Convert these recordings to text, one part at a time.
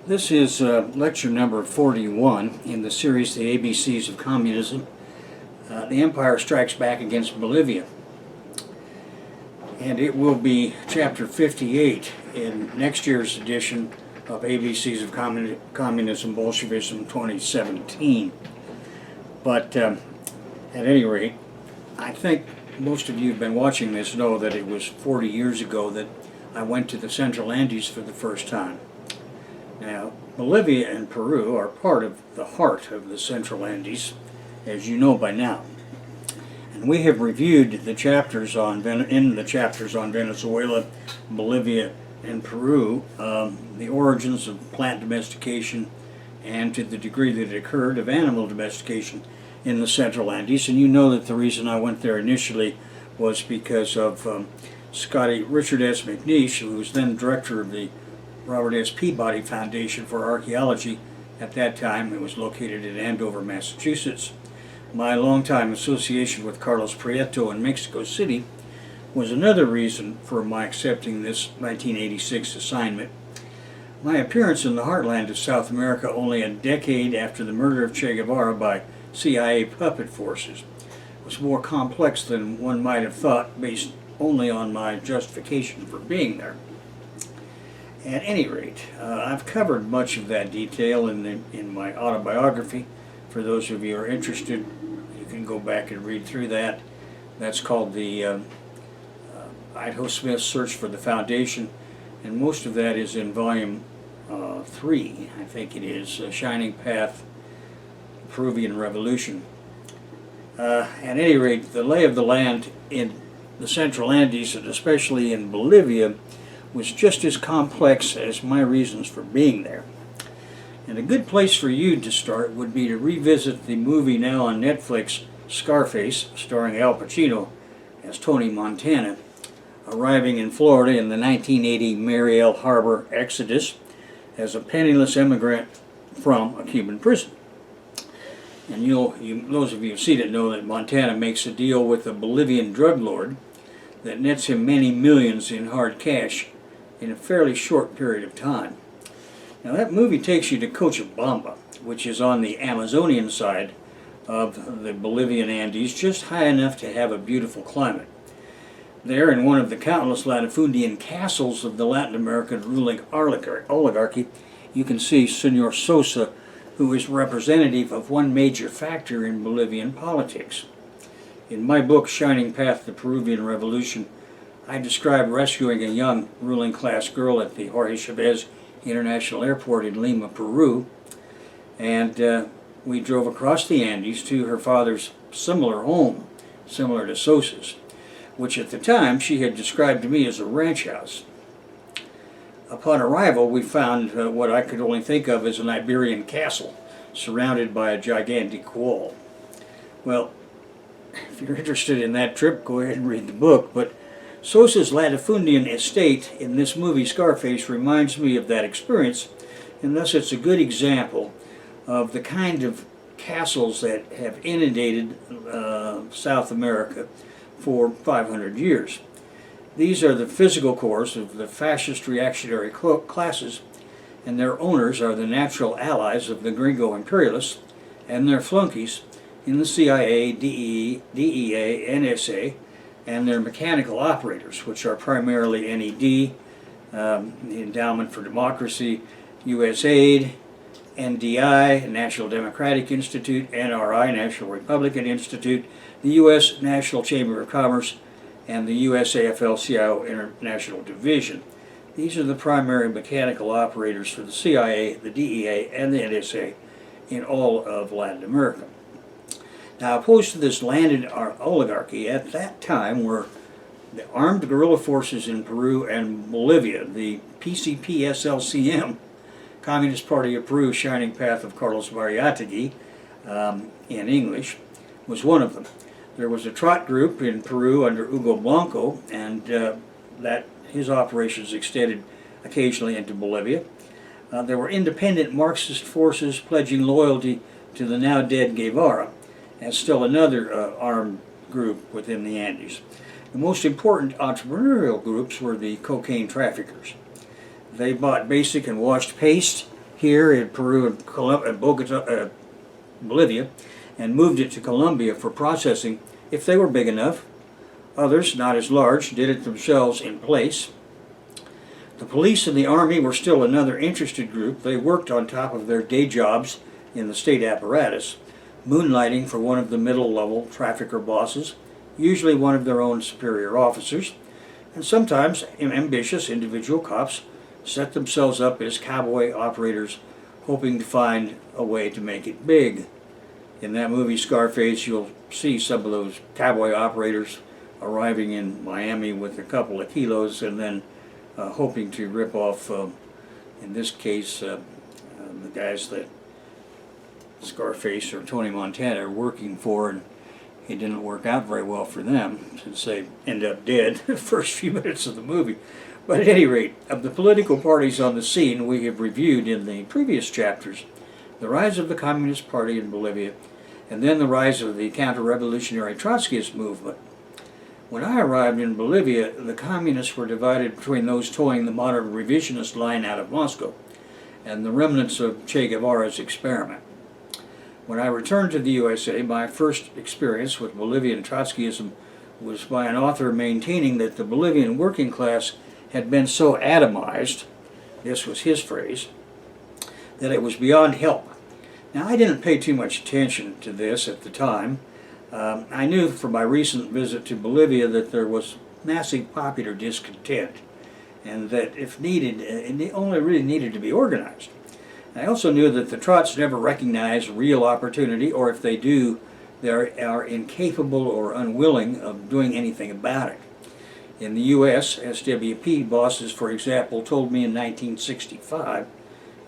This is lecture number 41 in the series The ABCs of Communism. The Empire Strikes Back Against Bolivia. And it will be chapter 58 in next year's edition of ABCs of Communism, Bolshevism 2017. But at any rate, I think most of you who've been watching this know that it was 40 years ago that I went to the Central Andes for the first time. Now, Bolivia and Peru are part of the heart of the Central Andes, as you know by now. And we have reviewed the chapters on Venezuela, Bolivia, and Peru, the origins of plant domestication, and to the degree that it occurred, of animal domestication in the Central Andes. And you know that the reason I went there initially was because of Richard S. McNeish, who was then director of the Robert S. Peabody Foundation for Archaeology. At that time, it was located in Andover, Massachusetts. My longtime association with Carlos Prieto in Mexico City was another reason for my accepting this 1986 assignment. My appearance in the heartland of South America only a decade after the murder of Che Guevara by CIA puppet forces was more complex than one might have thought based only on my justification for being there. At any rate, I've covered much of that detail in my autobiography. For those of you who are interested, you can go back and read through that. That's called the Idaho Smith Search for the Foundation, and most of that is in volume 3, I think it is, Shining Path, Peruvian Revolution. At any rate, the lay of the land in the Central Andes, and especially in Bolivia, was just as complex as my reasons for being there. And a good place for you to start would be to revisit the movie now on Netflix, Scarface, starring Al Pacino as Tony Montana, arriving in Florida in the 1980 Mariel Harbor exodus as a penniless immigrant from a Cuban prison. And those of you who've seen it know that Montana makes a deal with a Bolivian drug lord that nets him many millions in hard cash in a fairly short period of time. Now that movie takes you to Cochabamba, which is on the Amazonian side of the Bolivian Andes, just high enough to have a beautiful climate. There, in one of the countless latifundian castles of the Latin American ruling oligarchy, you can see Senor Sosa, who is representative of one major factor in Bolivian politics. In my book, Shining Path, the Peruvian Revolution, I describe rescuing a young ruling class girl at the Jorge Chavez International Airport in Lima, Peru, and we drove across the Andes to her father's similar home, similar to Sosa's, which at the time she had described to me as a ranch house. Upon arrival, we found what I could only think of as an Iberian castle, surrounded by a gigantic wall. Well, if you're interested in that trip, go ahead and read the book, but Sosa's latifundian estate in this movie Scarface reminds me of that experience, and thus it's a good example of the kind of castles that have inundated South America for 500 years. These are the physical cores of the fascist reactionary classes, and their owners are the natural allies of the gringo imperialists and their flunkies in the CIA, DEA, NSA, and their mechanical operators, which are primarily NED, the Endowment for Democracy, USAID, NDI, National Democratic Institute, NRI, National Republican Institute, the U.S. National Chamber of Commerce, and the US AFL-CIO International Division. These are the primary mechanical operators for the CIA, the DEA, and the NSA in all of Latin America. Now, opposed to this landed oligarchy at that time were the armed guerrilla forces in Peru and Bolivia, the PCP-SLCM, Communist Party of Peru, Shining Path of Carlos Mariátegui, in English, was one of them. There was a trot group in Peru under Hugo Blanco, and his operations extended occasionally into Bolivia. There were independent Marxist forces pledging loyalty to the now dead Guevara, and still another armed group within the Andes. The most important entrepreneurial groups were the cocaine traffickers. They bought basic and washed paste here in Peru and Bogota, Bolivia, and moved it to Colombia for processing if they were big enough. Others, not as large, did it themselves in place. The police and the army were still another interested group. They worked on top of their day jobs in the state apparatus, moonlighting for one of the middle-level trafficker bosses, usually one of their own superior officers, and sometimes ambitious individual cops set themselves up as cowboy operators, hoping to find a way to make it big. In that movie Scarface, you'll see some of those cowboy operators arriving in Miami with a couple of kilos and then hoping to rip off, in this case, the guys that Scarface or Tony Montana are working for, and it didn't work out very well for them since they end up dead the first few minutes of the movie. But at any rate, of the political parties on the scene we have reviewed in the previous chapters, the rise of the Communist Party in Bolivia, and then the rise of the counter-revolutionary Trotskyist movement. When I arrived in Bolivia, the communists were divided between those towing the modern revisionist line out of Moscow and the remnants of Che Guevara's experiment. When I returned to the USA, my first experience with Bolivian Trotskyism was by an author maintaining that the Bolivian working class had been so atomized, this was his phrase, that it was beyond help. Now, I didn't pay too much attention to this at the time. I knew from my recent visit to Bolivia that there was massive popular discontent, and that if needed, it only really needed to be organized. I also knew that the Trots never recognize real opportunity, or if they do, they are incapable or unwilling of doing anything about it. In the U.S., SWP bosses, for example, told me in 1965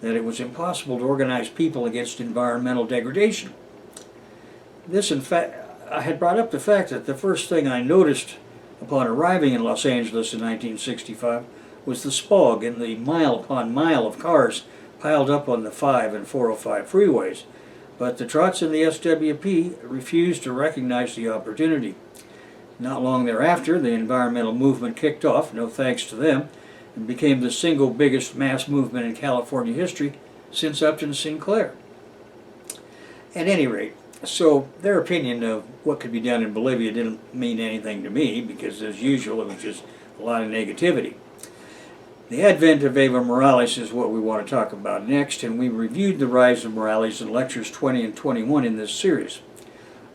that it was impossible to organize people against environmental degradation. This, in fact, I had brought up the fact that the first thing I noticed upon arriving in Los Angeles in 1965 was the smog and the mile upon mile of cars piled up on the 5 and 405 freeways. But the Trots and the SWP refused to recognize the opportunity. Not long thereafter, the environmental movement kicked off, no thanks to them, and became the single biggest mass movement in California history since Upton Sinclair. At any rate, so their opinion of what could be done in Bolivia didn't mean anything to me, because as usual it was just a lot of negativity. The advent of Evo Morales is what we want to talk about next, and we reviewed the rise of Morales in lectures 20 and 21 in this series.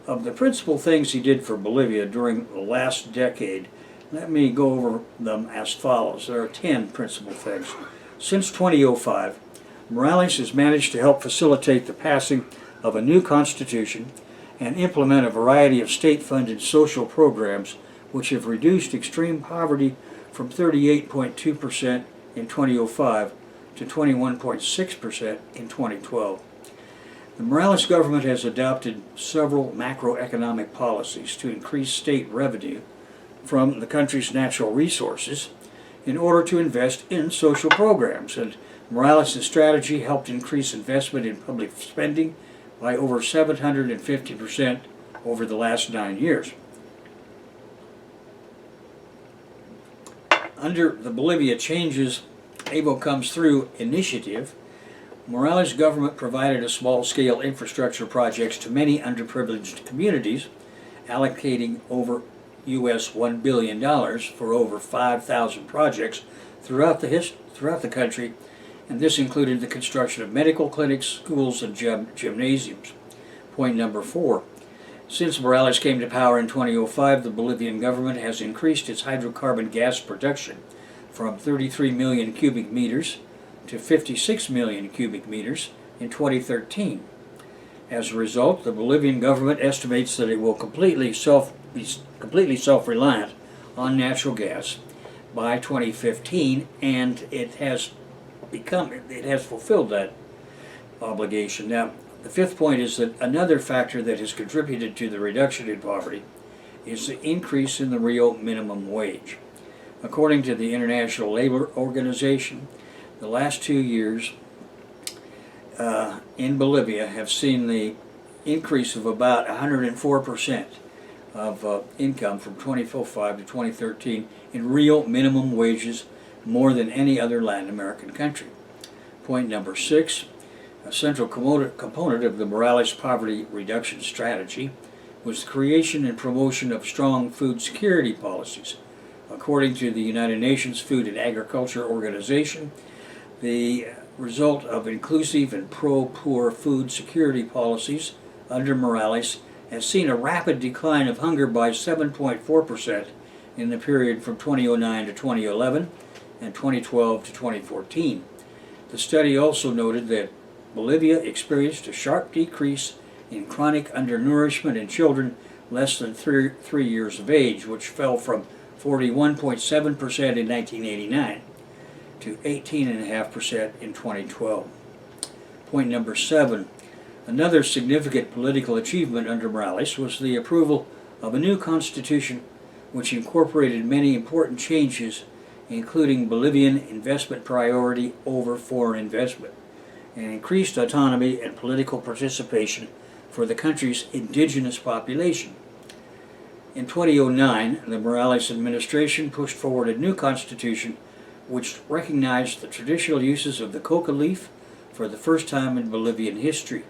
Of the principal things he did for Bolivia during the last decade, let me go over them as follows. There are 10 principal things. Since 2005, Morales has managed to help facilitate the passing of a new constitution and implement a variety of state-funded social programs which have reduced extreme poverty from 38.2% in 2005 to 21.6% in 2012. The Morales government has adopted several macroeconomic policies to increase state revenue from the country's natural resources in order to invest in social programs, and Morales' strategy helped increase investment in public spending by over 750% over the last 9 years. Under the Bolivia Changes Evo Comes Through initiative, Morales' government provided a small-scale infrastructure projects to many underprivileged communities, allocating over US $1 billion for over 5,000 projects throughout the country, and this included the construction of medical clinics, schools, and gymnasiums. Point number 4. Since Morales came to power in 2005, the Bolivian government has increased its hydrocarbon gas production from 33 million cubic meters to 56 million cubic meters in 2013. As a result, the Bolivian government estimates that it will be completely self-reliant on natural gas by 2015, and it has fulfilled that obligation. Now, the 5th point is that another factor that has contributed to the reduction in poverty is the increase in the real minimum wage. According to the International Labor Organization, the last 2 years in Bolivia have seen the increase of about 104% of income from 2005 to 2013 in real minimum wages, more than any other Latin American country. Point number 6, a central component of the Morales poverty reduction strategy was the creation and promotion of strong food security policies. According to the United Nations Food and Agriculture Organization, the result of inclusive and pro-poor food security policies under Morales has seen a rapid decline of hunger by 7.4% in the period from 2009 to 2011 and 2012 to 2014. The study also noted that Bolivia experienced a sharp decrease in chronic undernourishment in children less than 3 years of age, which fell from 41.7% in 1989 to 18.5% in 2012. Point number 7. Another significant political achievement under Morales was the approval of a new constitution which incorporated many important changes, including Bolivian investment priority over foreign investment, and increased autonomy and political participation for the country's indigenous population. In 2009, the Morales administration pushed forward a new constitution which recognized the traditional uses of the coca leaf for the first time in Bolivian history.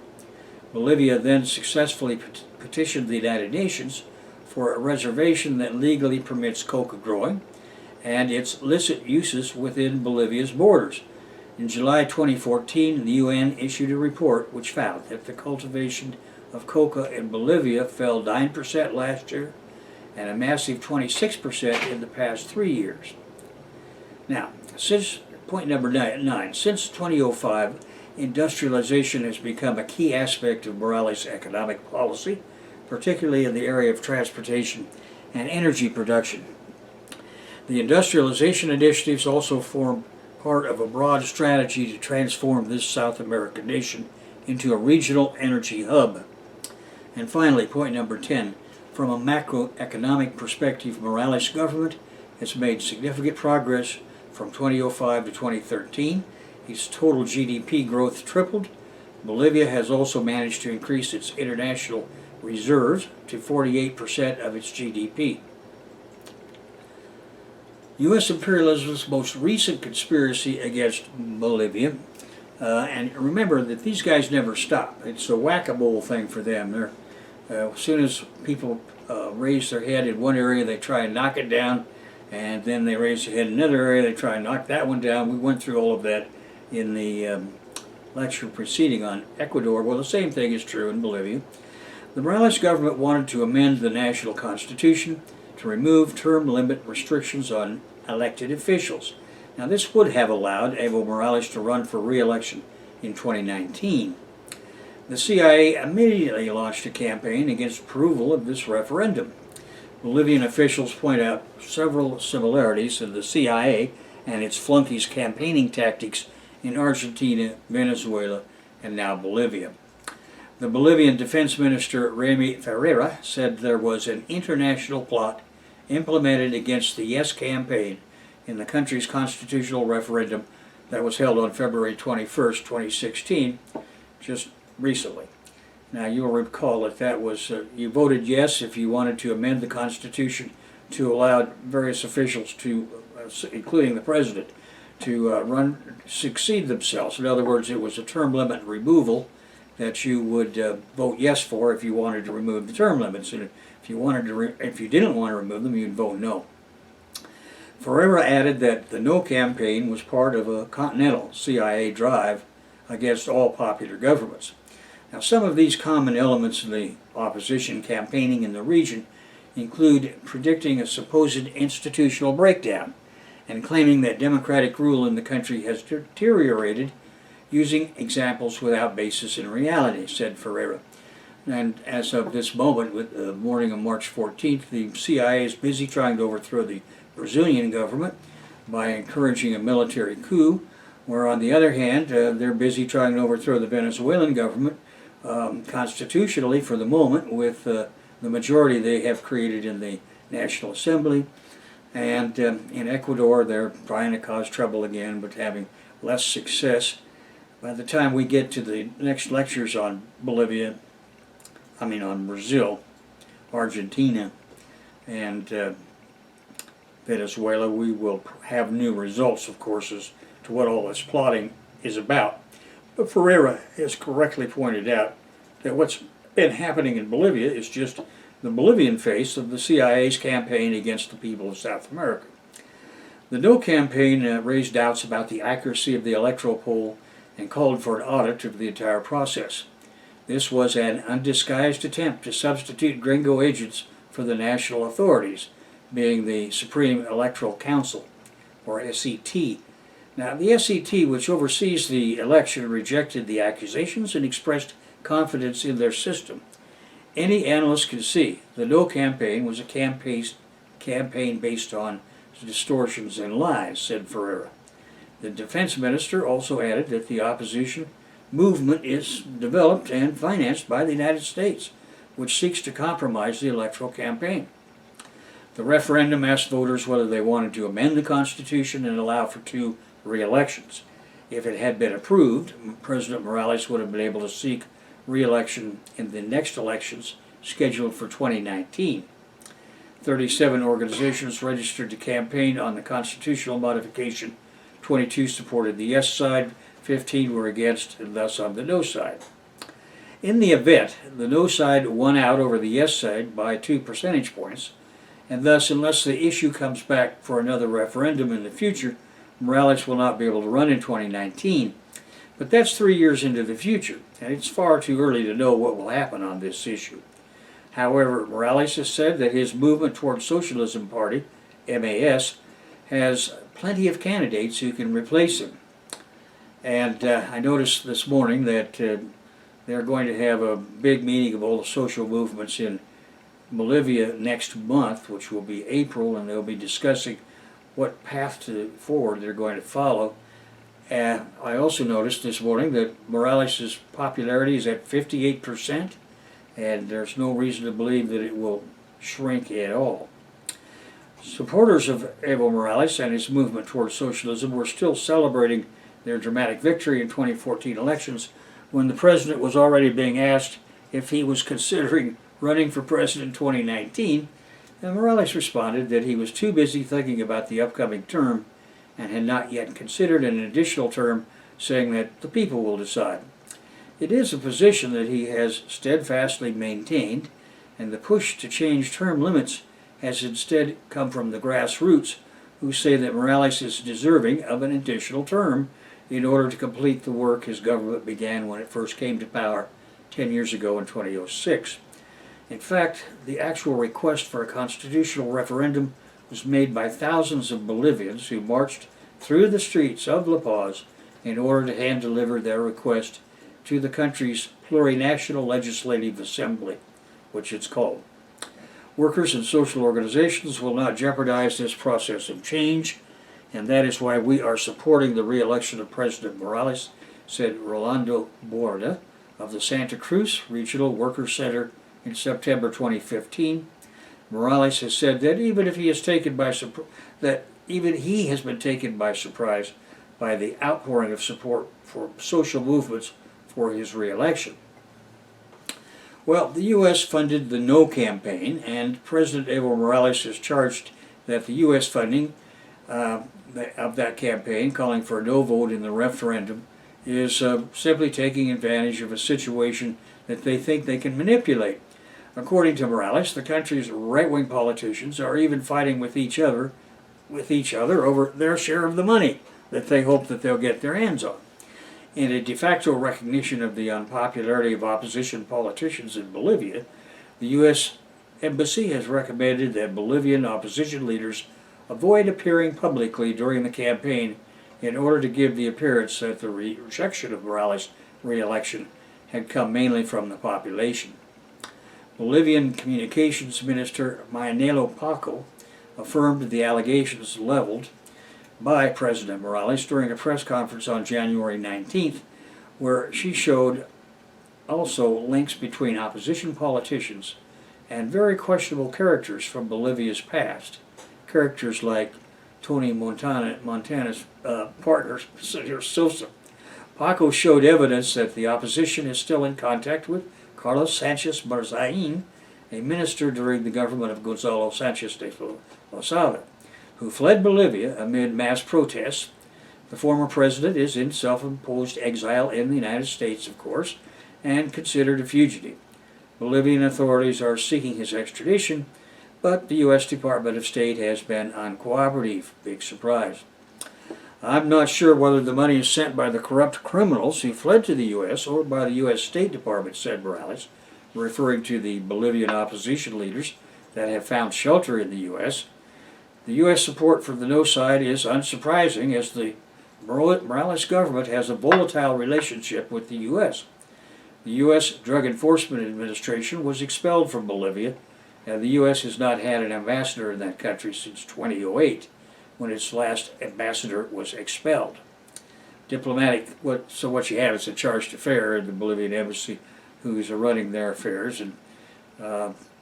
Bolivia then successfully petitioned the United Nations for a reservation that legally permits coca growing and its licit uses within Bolivia's borders. In July 2014, the UN issued a report which found that the cultivation of coca in Bolivia fell 9% last year and a massive 26% in the past 3 years. Now, point number 9, since 2005, industrialization has become a key aspect of Morales' economic policy, particularly in the area of transportation and energy production. The industrialization initiatives also form part of a broad strategy to transform this South American nation into a regional energy hub. And finally, point number 10, from a macroeconomic perspective, Morales' government has made significant progress from 2005 to 2013. Its total GDP growth tripled. Bolivia has also managed to increase its international reserves to 48% of its GDP. U.S. imperialism's most recent conspiracy against Bolivia, and remember that these guys never stop. It's a whack-a-mole thing for them. As soon as people raise their head in one area, they try and knock it down, and then they raise their head in another area, they try and knock that one down. We went through all of that in the lecture preceding on Ecuador. Well, the same thing is true in Bolivia. The Morales government wanted to amend the national constitution to remove term limit restrictions on elected officials. Now, this would have allowed Evo Morales to run for re-election in 2019. The CIA immediately launched a campaign against approval of this referendum. Bolivian officials point out several similarities in the CIA and its flunkies' campaigning tactics in Argentina, Venezuela, and now Bolivia. The Bolivian Defense Minister Remy Ferreira said there was an international plot implemented against the Yes campaign in the country's constitutional referendum that was held on February 21st, 2016, just recently. Now, you'll recall that was, you voted yes if you wanted to amend the Constitution to allow various officials to, including the President, to succeed themselves. In other words, it was a term limit removal that you would vote yes for if you wanted to remove the term limits, and if you didn't want to remove them, you'd vote no. Ferreira added that the No campaign was part of a continental CIA drive against all popular governments. Now, some of these common elements in the opposition campaigning in the region include predicting a supposed institutional breakdown and claiming that democratic rule in the country has deteriorated, using examples without basis in reality, said Ferreira. And as of this moment, with the morning of March 14th, the CIA is busy trying to overthrow the Brazilian government by encouraging a military coup, where on the other hand, they're busy trying to overthrow the Venezuelan government constitutionally for the moment with the majority they have created in the National Assembly. And in Ecuador, they're trying to cause trouble again, but having less success. By the time we get to the next lectures on on Brazil, Argentina, and Venezuela, we will have new results, of course, as to what all this plotting is about. But Ferreira has correctly pointed out that what's been happening in Bolivia is just the Bolivian face of the CIA's campaign against the people of South America. The No campaign raised doubts about the accuracy of the electoral poll and called for an audit of the entire process. This was an undisguised attempt to substitute gringo agents for the national authorities, being the Supreme Electoral Council, or SET. Now, the SET, which oversees the election, rejected the accusations and expressed confidence in their system. Any analyst can see the No campaign was a campaign based on distortions and lies, said Ferreira. The defense minister also added that the opposition movement is developed and financed by the United States, which seeks to compromise the electoral campaign. The referendum asked voters whether they wanted to amend the Constitution and allow for 2 re-elections. If it had been approved, President Morales would have been able to seek re-election in the next elections scheduled for 2019. 37 organizations registered to campaign on the constitutional modification. 22 supported the yes side, 15 were against, and thus on the no side. In the event, the no side won out over the yes side by 2 percentage points, and thus, unless the issue comes back for another referendum in the future, Morales will not be able to run in 2019. But that's 3 years into the future, and it's far too early to know what will happen on this issue. However, Morales has said that his movement toward Socialism Party, MAS, has plenty of candidates who can replace him. And I noticed this morning that they're going to have a big meeting of all the social movements in Bolivia next month, which will be April, and they'll be discussing what path forward they're going to follow. I also noticed this morning that Morales' popularity is at 58%, and there's no reason to believe that it will shrink at all. Supporters of Evo Morales and his movement towards socialism were still celebrating their dramatic victory in 2014 elections when the president was already being asked if he was considering running for president in 2019, and Morales responded that he was too busy thinking about the upcoming term and had not yet considered an additional term, saying that the people will decide. It is a position that he has steadfastly maintained, and the push to change term limits has instead come from the grassroots, who say that Morales is deserving of an additional term in order to complete the work his government began when it first came to power 10 years ago in 2006. In fact, the actual request for a constitutional referendum was made by thousands of Bolivians who marched through the streets of La Paz in order to hand-deliver their request to the country's plurinational legislative assembly, which it's called. Workers and social organizations will not jeopardize this process of change, and that is why we are supporting the re-election of President Morales, said Rolando Borda of the Santa Cruz Regional Workers Center in September 2015. Morales has said that even he has been taken by surprise by the outpouring of support for social movements for his re-election. Well, the U.S. funded the No campaign, and President Evo Morales has charged that the U.S. funding of that campaign, calling for a no vote in the referendum, is simply taking advantage of a situation that they think they can manipulate. According to Morales, the country's right-wing politicians are even fighting with each other over their share of the money that they hope that they'll get their hands on. In a de facto recognition of the unpopularity of opposition politicians in Bolivia, the U.S. Embassy has recommended that Bolivian opposition leaders avoid appearing publicly during the campaign in order to give the appearance that the rejection of Morales' re-election had come mainly from the population. Bolivian Communications Minister Mayanelo Paco affirmed the allegations leveled by President Morales during a press conference on January 19th, where she showed also links between opposition politicians and very questionable characters from Bolivia's past. Characters like Tony Montana's partner, Senator Sosa. Paco showed evidence that the opposition is still in contact with Carlos Sanchez Barzain, a minister during the government of Gonzalo Sanchez de Lozada, who fled Bolivia amid mass protests. The former president is in self-imposed exile in the United States, of course, and considered a fugitive. Bolivian authorities are seeking his extradition, but the U.S. Department of State has been uncooperative. Big surprise. I'm not sure whether the money is sent by the corrupt criminals who fled to the U.S. or by the U.S. State Department, said Morales, referring to the Bolivian opposition leaders that have found shelter in the U.S. The U.S. support for the no side is unsurprising, as the Morales government has a volatile relationship with the U.S. The U.S. Drug Enforcement Administration was expelled from Bolivia, and the U.S. has not had an ambassador in that country since 2008, when its last ambassador was expelled. So what you have is a chargé d'affaires in the Bolivian embassy who's running their affairs, and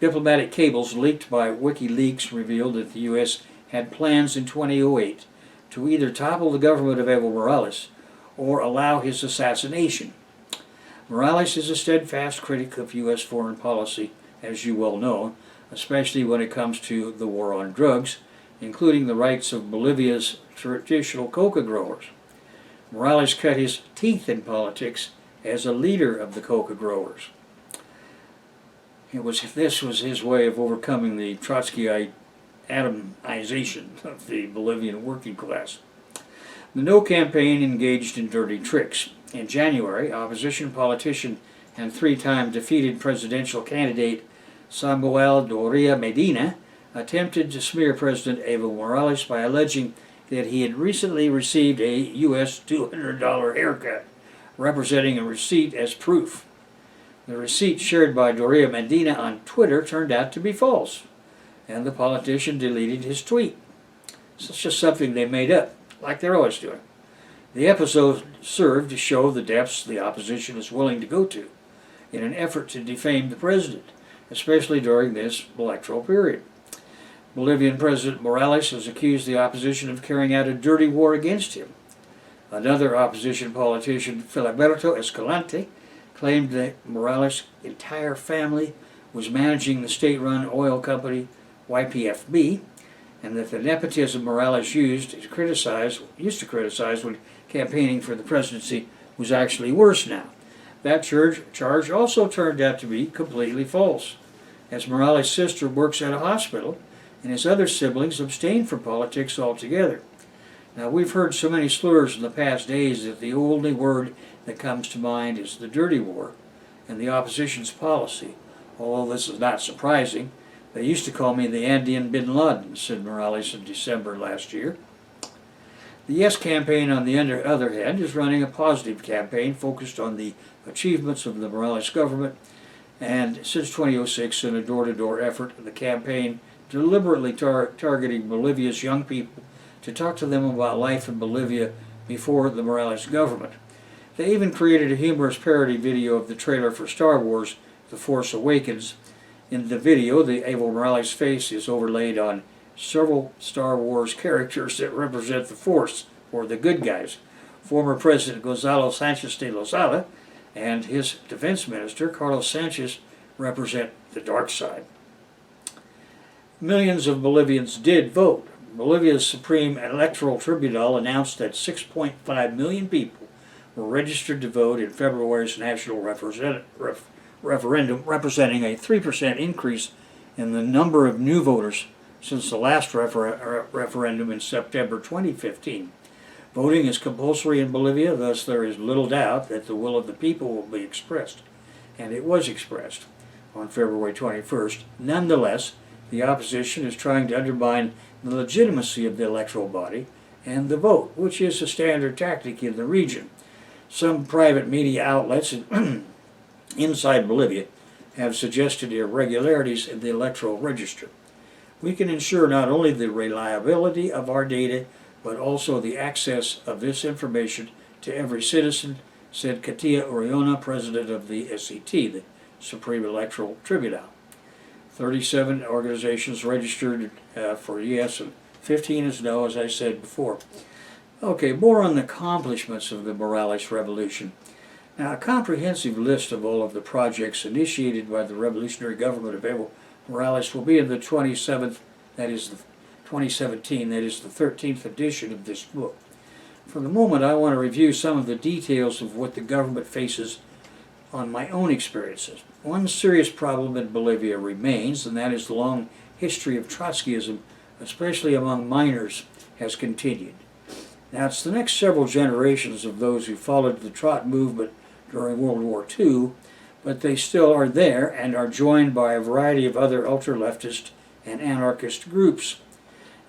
diplomatic cables leaked by WikiLeaks revealed that the U.S. had plans in 2008 to either topple the government of Evo Morales or allow his assassination. Morales is a steadfast critic of U.S. foreign policy, as you well know, especially when it comes to the war on drugs, including the rights of Bolivia's traditional coca growers. Morales cut his teeth in politics as a leader of the coca growers. This was his way of overcoming the Trotskyite atomization of the Bolivian working class. The No campaign engaged in dirty tricks. In January, opposition politician and three-time defeated presidential candidate Samuel Doria Medina attempted to smear President Evo Morales by alleging that he had recently received a U.S. $200 haircut, representing a receipt as proof. The receipt shared by Doria Medina on Twitter turned out to be false, and the politician deleted his tweet. So it's just something they made up, like they're always doing. The episode served to show the depths the opposition is willing to go to in an effort to defame the president, especially during this electoral period. Bolivian President Morales has accused the opposition of carrying out a dirty war against him. Another opposition politician, Filiberto Escalante, claimed that Morales' entire family was managing the state-run oil company YPFB, and that the nepotism Morales used to criticize when campaigning for the presidency was actually worse now. That charge also turned out to be completely false, as Morales' sister works at a hospital and his other siblings abstain from politics altogether. Now, we've heard so many slurs in the past days that the only word that comes to mind is the dirty war and the opposition's policy. Although this is not surprising, they used to call me the Andean bin Laden, said Morales in December last year. The Yes campaign, on the other hand, is running a positive campaign focused on the achievements of the Morales government, and since 2006, in a door-to-door effort, the campaign deliberately targeting Bolivia's young people to talk to them about life in Bolivia before the Morales government. They even created a humorous parody video of the trailer for Star Wars, The Force Awakens. In the video, the Evo Morales face is overlaid on several Star Wars characters that represent the Force, or the good guys. Former President Gonzalo Sanchez de Lozada and his defense minister, Carlos Sanchez, represent the dark side. Millions of Bolivians did vote. Bolivia's Supreme Electoral Tribunal announced that 6.5 million people were registered to vote in February's national referendum, representing a 3% increase in the number of new voters since the last referendum in September 2015. Voting is compulsory in Bolivia, thus there is little doubt that the will of the people will be expressed. And it was expressed on February 21st. Nonetheless, the opposition is trying to undermine the legitimacy of the electoral body and the vote, which is a standard tactic in the region. Some private media outlets inside Bolivia have suggested irregularities in the electoral register. We can ensure not only the reliability of our data, but also the access of this information to every citizen, said Katia Oriona, president of the SET, the Supreme Electoral Tribunal. 37 organizations registered for yes and 15 as no, as I said before. Okay, more on the accomplishments of the Morales Revolution. Now, a comprehensive list of all of the projects initiated by the revolutionary government of Evo Morales will be in the 2017, that is the 13th edition of this book. For the moment, I want to review some of the details of what the government faces on my own experiences. One serious problem in Bolivia remains, and that is the long history of Trotskyism, especially among minors, has continued. Now, it's the next several generations of those who followed the Trot movement during World War II, but they still are there and are joined by a variety of other ultra-leftist and anarchist groups.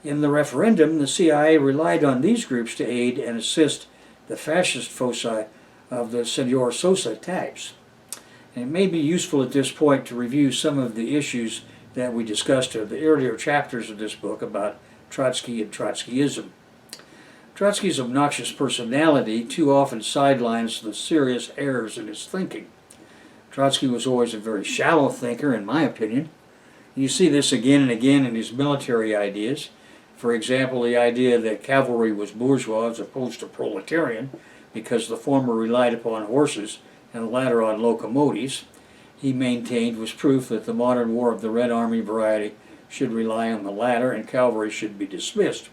In the referendum, the CIA relied on these groups to aid and assist the fascist foci of the Senor Sosa types. And it may be useful at this point to review some of the issues that we discussed in the earlier chapters of this book about Trotsky and Trotskyism. Trotsky's obnoxious personality too often sidelines the serious errors in his thinking. Trotsky was always a very shallow thinker, in my opinion. You see this again and again in his military ideas. For example, the idea that cavalry was bourgeois as opposed to proletarian, because the former relied upon horses and the latter on locomotives, he maintained was proof that the modern war of the Red Army variety should rely on the latter and cavalry should be dismissed.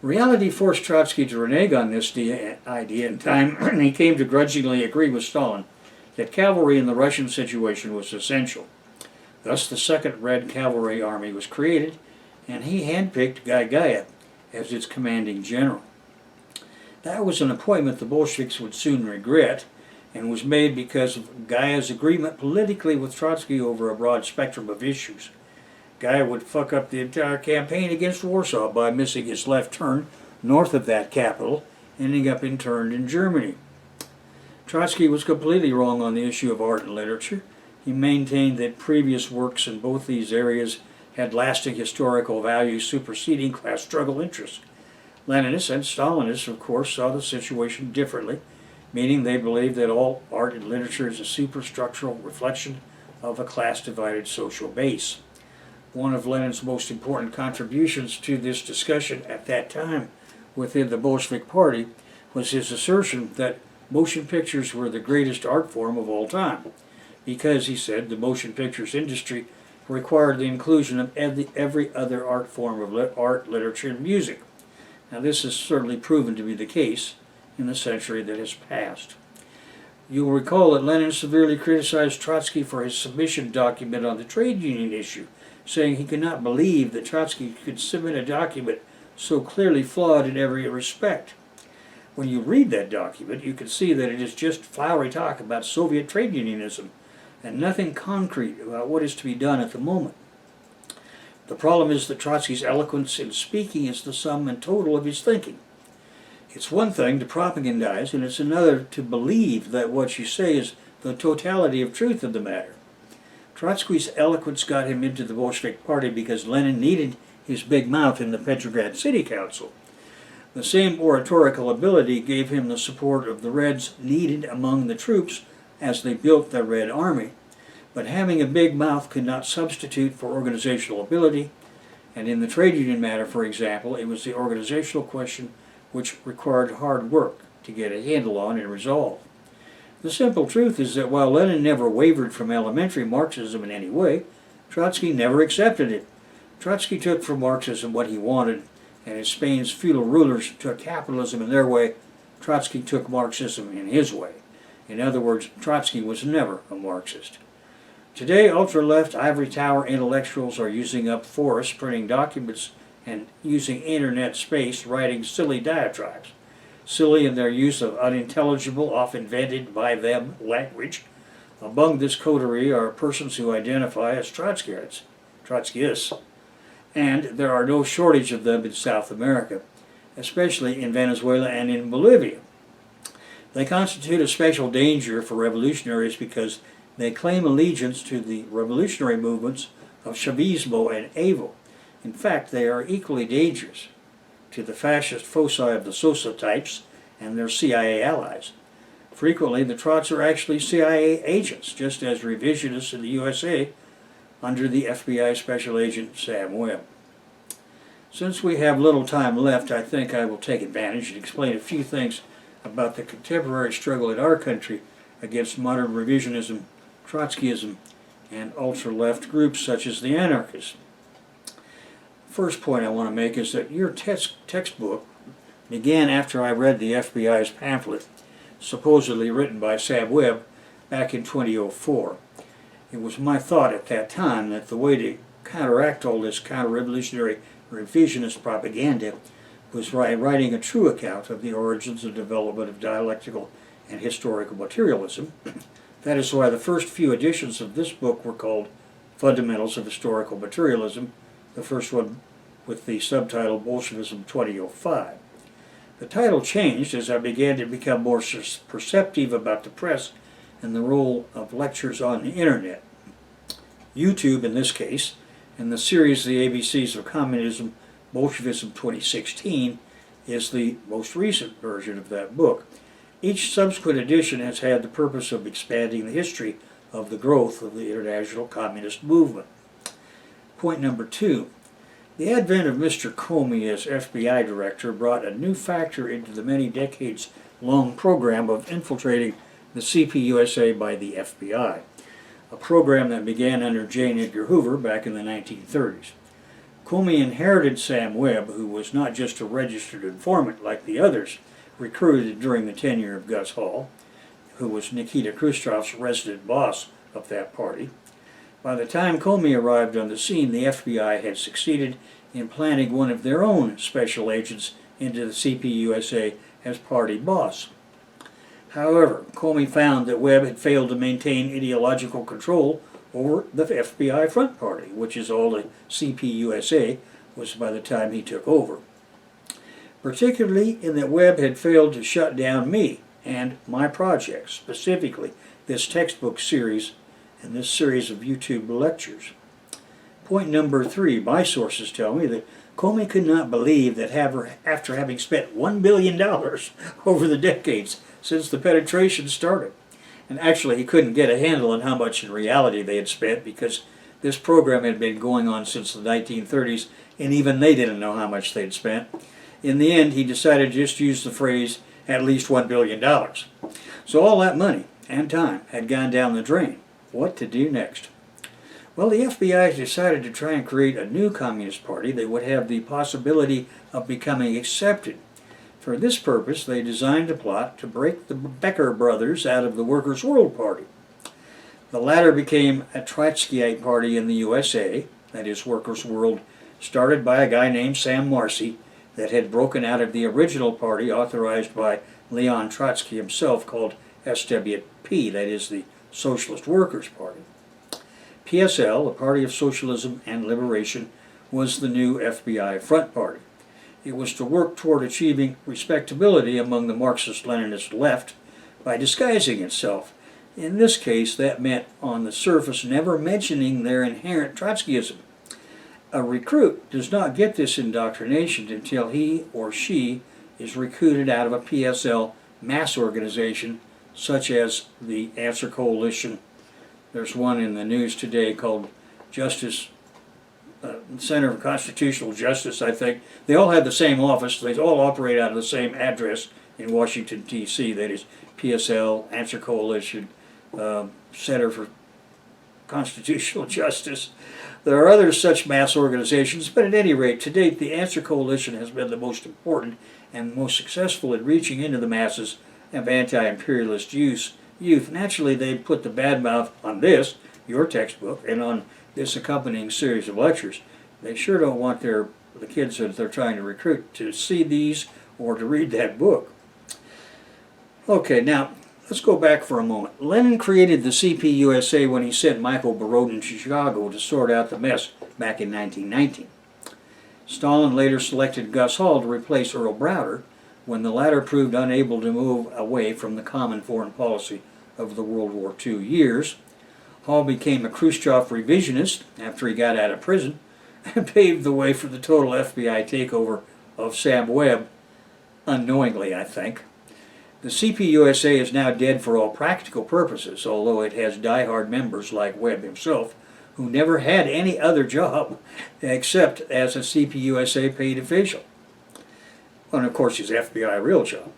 Reality forced Trotsky to renege on this idea in time, and he came to grudgingly agree with Stalin that cavalry in the Russian situation was essential. Thus the Second Red Cavalry Army was created, and he handpicked Gaya as its commanding general. That was an appointment the Bolsheviks would soon regret, and was made because of Gaya's agreement politically with Trotsky over a broad spectrum of issues. Gaya would fuck up the entire campaign against Warsaw by missing his left turn north of that capital, ending up interned in Germany. Trotsky was completely wrong on the issue of art and literature. He maintained that previous works in both these areas had lasting historical value superseding class struggle interests. Leninists and Stalinists, of course, saw the situation differently, meaning they believed that all art and literature is a superstructural reflection of a class-divided social base. One of Lenin's most important contributions to this discussion at that time within the Bolshevik Party was his assertion that motion pictures were the greatest art form of all time, because, he said, the motion pictures industry required the inclusion of every other art form of art, literature, and music. Now, this has certainly proven to be the case in the century that has passed. You will recall that Lenin severely criticized Trotsky for his submission document on the trade union issue, saying he could not believe that Trotsky could submit a document so clearly flawed in every respect. When you read that document, you can see that it is just flowery talk about Soviet trade unionism and nothing concrete about what is to be done at the moment. The problem is that Trotsky's eloquence in speaking is the sum and total of his thinking. It's one thing to propagandize, and it's another to believe that what you say is the totality of truth of the matter. Trotsky's eloquence got him into the Bolshevik Party because Lenin needed his big mouth in the Petrograd City Council. The same oratorical ability gave him the support of the Reds needed among the troops as they built the Red Army. But having a big mouth could not substitute for organizational ability, and in the trade union matter, for example, it was the organizational question which required hard work to get a handle on and resolve. The simple truth is that while Lenin never wavered from elementary Marxism in any way, Trotsky never accepted it. Trotsky took from Marxism what he wanted, and as Spain's feudal rulers took capitalism in their way, Trotsky took Marxism in his way. In other words, Trotsky was never a Marxist. Today, ultra-left ivory tower intellectuals are using up forests, printing documents, and using internet space writing silly diatribes. Silly in their use of unintelligible, oft-invented by them language. Among this coterie are persons who identify as Trotskyists, and there are no shortage of them in South America, especially in Venezuela and in Bolivia. They constitute a special danger for revolutionaries because they claim allegiance to the revolutionary movements of Chavismo and Evo. In fact, they are equally dangerous to the fascist foci of the Sosa types and their CIA allies. Frequently, the Trots are actually CIA agents, just as revisionists in the USA under the FBI Special Agent Sam Webb. Since we have little time left, I think I will take advantage and explain a few things about the contemporary struggle in our country against modern revisionism, Trotskyism, and ultra-left groups such as the anarchists. First point I want to make is that your textbook, began after I read the FBI's pamphlet, supposedly written by Sam Webb back in 2004. It was my thought at that time that the way to counteract all this counter-revolutionary revisionist propaganda was by writing a true account of the origins and development of dialectical and historical materialism. That is why the first few editions of this book were called Fundamentals of Historical Materialism, the first one with the subtitle Bolshevism 2005. The title changed as I began to become more perceptive about the press and the role of lectures on the internet. YouTube, in this case, and the series The ABCs of Communism, Bolshevism 2016, is the most recent version of that book. Each subsequent edition has had the purpose of expanding the history of the growth of the international communist movement. Point number 2. The advent of Mr. Comey as FBI director brought a new factor into the many decades-long program of infiltrating the CPUSA by the FBI, a program that began under J. Edgar Hoover back in the 1930s. Comey inherited Sam Webb, who was not just a registered informant like the others recruited during the tenure of Gus Hall, who was Nikita Khrushchev's resident boss of that party. By the time Comey arrived on the scene, the FBI had succeeded in planting one of their own special agents into the CPUSA as party boss. However, Comey found that Webb had failed to maintain ideological control over the FBI front party, which is all the CPUSA was by the time he took over. Particularly in that Webb had failed to shut down me and my projects, specifically this textbook series and this series of YouTube lectures. Point number 3, my sources tell me that Comey could not believe that after having spent $1 billion over the decades since the penetration started, and actually he couldn't get a handle on how much in reality they had spent because this program had been going on since the 1930s and even they didn't know how much they'd spent. In the end, he decided to just use the phrase, at least $1 billion. So all that money and time had gone down the drain. What to do next? Well, the FBI decided to try and create a new Communist Party that would have the possibility of becoming accepted. For this purpose, they designed a plot to break the Becker brothers out of the Workers' World Party. The latter became a Trotskyite party in the USA, that is, Workers' World, started by a guy named Sam Marcy, that had broken out of the original party authorized by Leon Trotsky himself called SWP, that is the Socialist Workers' Party. PSL, the Party of Socialism and Liberation, was the new FBI front party. It was to work toward achieving respectability among the Marxist-Leninist left by disguising itself. In this case, that meant on the surface never mentioning their inherent Trotskyism. A recruit does not get this indoctrination until he or she is recruited out of a PSL mass organization, such as the Answer Coalition. There's one in the news today called Justice, Center for Constitutional Justice, I think. They all have the same office. They all operate out of the same address in Washington, D.C. That is PSL, Answer Coalition, Center for Constitutional Justice. There are other such mass organizations, but at any rate, to date, the Answer Coalition has been the most important and most successful in reaching into the masses of anti-imperialist youth. Naturally, they put the bad mouth on this, your textbook, and on this accompanying series of lectures. They sure don't want the kids that they're trying to recruit to see these or to read that book. Okay, now, let's go back for a moment. Lenin created the CPUSA when he sent Michael Borodin to Chicago to sort out the mess back in 1919. Stalin later selected Gus Hall to replace Earl Browder when the latter proved unable to move away from the common foreign policy of the World War II years. Hall became a Khrushchev revisionist after he got out of prison and paved the way for the total FBI takeover of Sam Webb, unknowingly, I think. The CPUSA is now dead for all practical purposes, although it has die-hard members like Webb himself, who never had any other job except as a CPUSA paid official. Well, and of course, his FBI real job.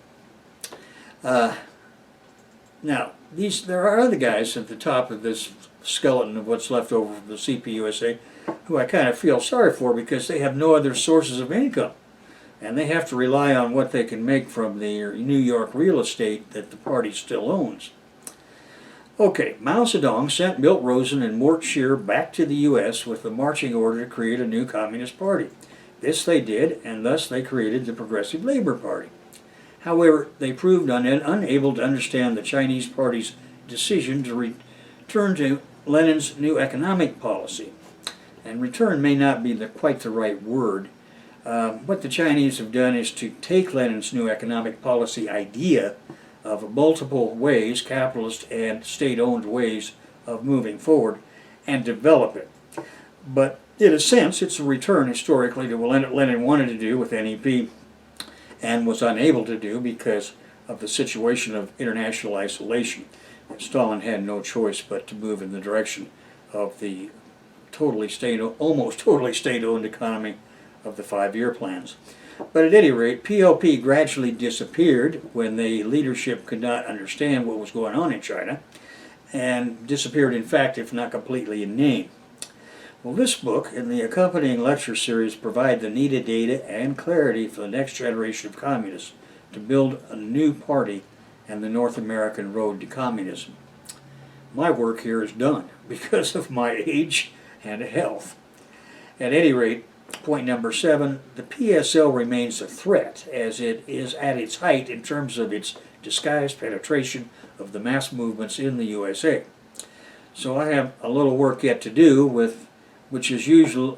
Now, there are other guys at the top of this skeleton of what's left over from the CPUSA who I kind of feel sorry for because they have no other sources of income. and they have to rely on what they can make from the New York real estate that the party still owns. Okay, Mao Zedong sent Milt Rosen and Mort Scheer back to the U.S. with the marching order to create a new Communist Party. This they did, and thus they created the Progressive Labor Party. However, they proved unable to understand the Chinese Party's decision to return to Lenin's new economic policy. And return may not be quite the right word. What the Chinese have done is to take Lenin's new economic policy idea of multiple ways, capitalist and state-owned ways of moving forward, and develop it. But in a sense, it's a return historically to what Lenin wanted to do with NEP and was unable to do because of the situation of international isolation. Stalin had no choice but to move in the direction of the almost totally state-owned economy of the 5-year plans. But at any rate, PLP gradually disappeared when the leadership could not understand what was going on in China, and disappeared in fact, if not completely in name. Well, this book and the accompanying lecture series provide the needed data and clarity for the next generation of communists to build a new party and the North American road to communism. My work here is done because of my age and health. At any rate, point number 7, the PSL remains a threat as it is at its height in terms of its disguised penetration of the mass movements in the USA. So I have a little work yet to do, which is usual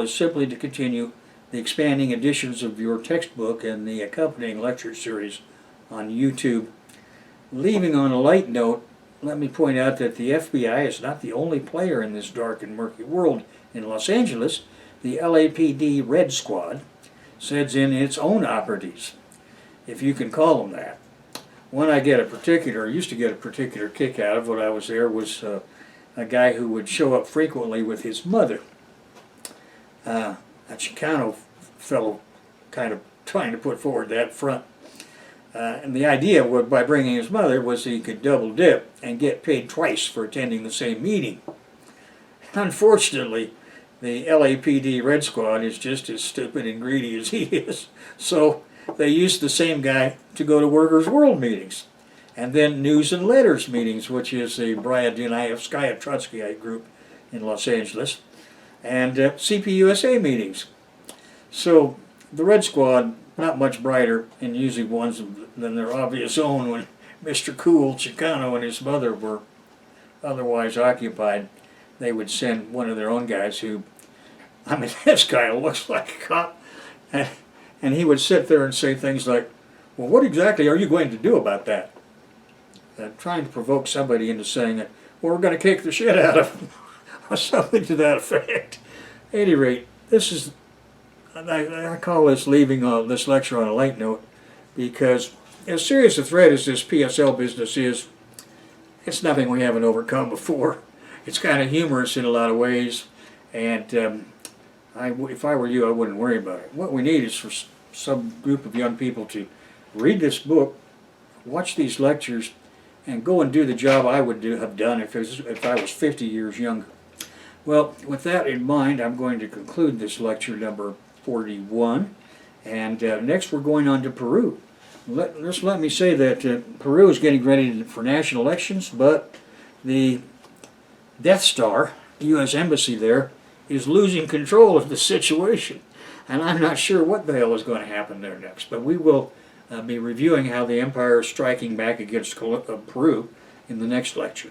is simply to continue the expanding editions of your textbook and the accompanying lecture series on YouTube. Leaving on a light note, let me point out that the FBI is not the only player in this dark and murky world. In Los Angeles, the LAPD Red Squad sends in its own operatives, if you can call them that. One I used to get a particular kick out of when I was there was a guy who would show up frequently with his mother. A Chicano fellow kind of trying to put forward that front. And the idea by bringing his mother was he could double dip and get paid twice for attending the same meeting. Unfortunately, the LAPD Red Squad is just as stupid and greedy as he is, so they used the same guy to go to Workers' World meetings, and then News and Letters meetings, which is a Bryanskaya Trotskyite group in Los Angeles, and CPUSA meetings. So the Red Squad, not much brighter and usually ones than their obvious own when Mr. Cool Chicano and his mother were otherwise occupied. They would send one of their own guys who, this guy looks like a cop, and he would sit there and say things like, well, what exactly are you going to do about that? Trying to provoke somebody into saying that, well, we're going to kick the shit out of them, or something to that effect. At any rate, I call this leaving this lecture on a light note, because as serious a threat as this PSL business is, it's nothing we haven't overcome before. It's kind of humorous in a lot of ways, and if I were you, I wouldn't worry about it. What we need is for some group of young people to read this book, watch these lectures, and go and do the job I would have done if I was 50 years younger. Well, with that in mind, I'm going to conclude this lecture number 41, and next we're going on to Peru. Let me say that Peru is getting ready for national elections, but the Death Star, the U.S. Embassy there, is losing control of the situation. And I'm not sure what the hell is going to happen there next. But we will be reviewing how the empire is striking back against Peru in the next lecture.